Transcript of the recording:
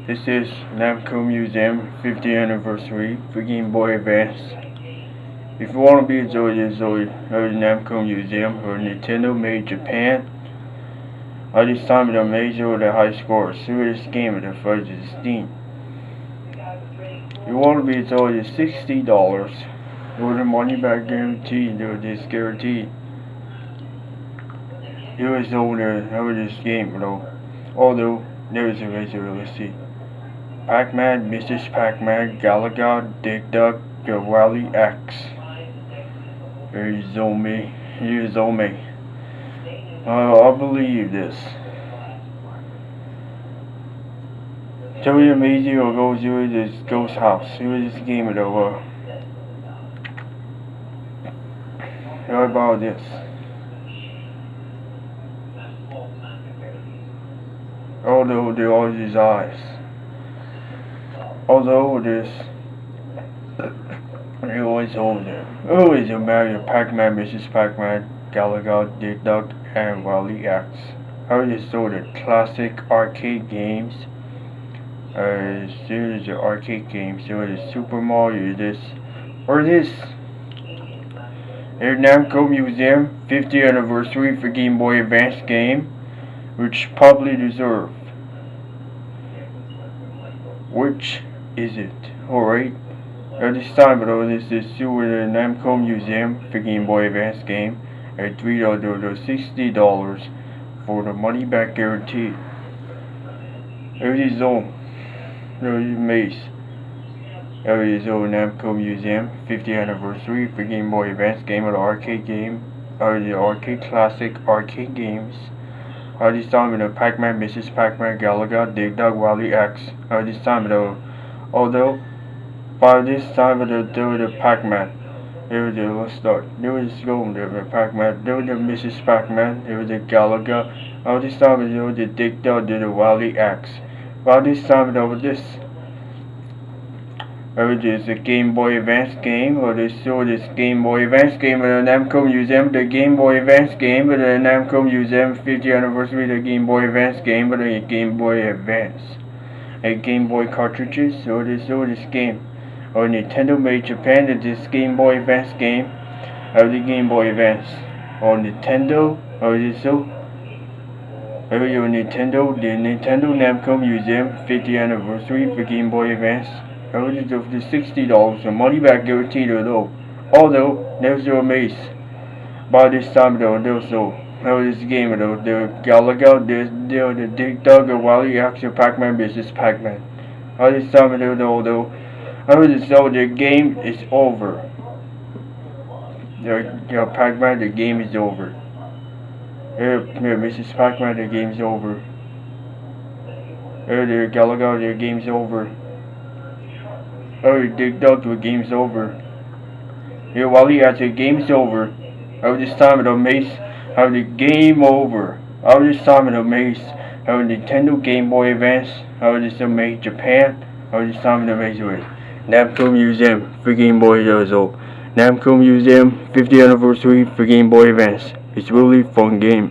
This is Namco Museum 50th anniversary for Game Boy Advance. If you want to be a Zoe Namco Museum or Nintendo made Japan, I just time it amazing with a high score. See this game at the fudge is Steam. You want to be a Zoe $60 with a money back guarantee or this guarantee. It was over this game though. Although there is a razor, let's see. Pac-Man, Mrs. Pac-Man, Galaga, Dig Dug, Wally X. Here's Zomi. Here's Zomi. I believe this. Tell me amazing or go to this ghost house. Here is this game it over. How about this? Although there are these eyes. Although this it was over there. Oh, it's a Mario, Pac-Man, Mrs. Pac-Man, Galaga, Dig Dug, and Wally X. I just saw the classic arcade games. Series of arcade games. So the Super Mario, this or this. Here Namco Museum 50th anniversary for Game Boy Advance game, which probably deserve. Which is it? Alright. At this time, this is Super Namco Museum for Game Boy Advance game at $60 for the money back guarantee. There's his own. There's his Mace. There's his own Namco Museum 50th anniversary for Game Boy Advance game of the arcade game. The arcade classic arcade games. This time Pac-Man, Mrs. Pac-Man, Galaga, Dig Dug, Wally X. This time although by this time there was the Pac-Man. There was the let's start. There was the Pac-Man. There was the Mrs. Pac-Man. There was the Galaga. This time there was the Dig Dug, there was the Wally X. By this time there was this. There's a Game Boy Advance game, or they show this Game Boy Advance game at the Namco Museum, the Game Boy Advance game at the Namco Museum 50th anniversary, the Game Boy Advance game at the Game Boy Advance. A Game Boy cartridges, or they show this game. Or Nintendo made Japan, this Game Boy Advance game of the Game Boy Advance. Or Nintendo, or this so. Or your Nintendo, the Nintendo Namco Museum 50th anniversary for Game Boy Advance. Of the $60, the money back guaranteed though. Although there's no Mace. By this time though, this game though, the Galaga, the Dig Dug, the Wally X, Pac-Man, Mrs. Pac-Man. By this time though, the game is over. The Pac-Man, the game is over. Here, Mrs. Pac-Man, the game's over. Here, the Galaga, the game's over. Dig Dug, the game's over. Here, Wally X, the game's over. This time the Mace, the game over. This time the Mace, Nintendo Game Boy Advance, this made Japan. This time the Mace with Namco Museum for Game Boy Namco Museum 50th anniversary for Game Boy Advance. It's really fun game.